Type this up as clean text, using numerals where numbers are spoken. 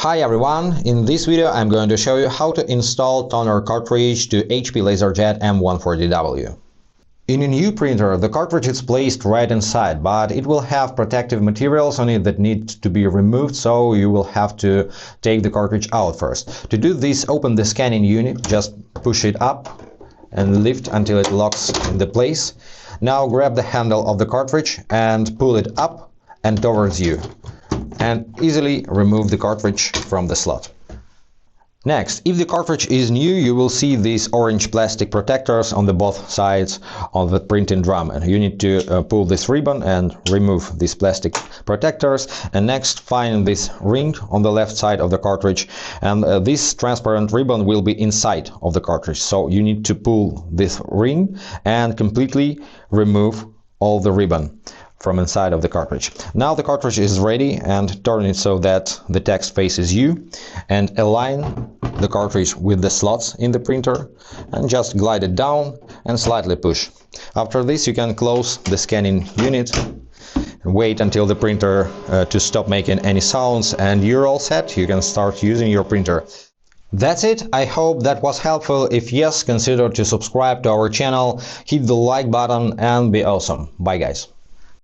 Hi everyone, in this video I'm going to show you how to install toner cartridge to HP LaserJet M140w. In a new printer, the cartridge is placed right inside, but it will have protective materials on it that need to be removed, so you will have to take the cartridge out first. To do this, open the scanning unit, just push it up and lift until it locks into place. Now grab the handle of the cartridge and pull it up and towards you, and easily remove the cartridge from the slot. Next, if the cartridge is new, you will see these orange plastic protectors on the both sides of the printing drum, and you need to pull this ribbon and remove these plastic protectors. And next, find this ring on the left side of the cartridge, and this transparent ribbon will be inside of the cartridge, so you need to pull this ring and completely remove all the ribbon from inside of the cartridge. Now the cartridge is ready, and turn it so that the text faces you, and align the cartridge with the slots in the printer and just glide it down and slightly push. After this you can close the scanning unit and wait until the printer to stop making any sounds, and you're all set. You can start using your printer. That's it. I hope that was helpful. If yes, consider to subscribe to our channel, hit the like button and be awesome. Bye guys.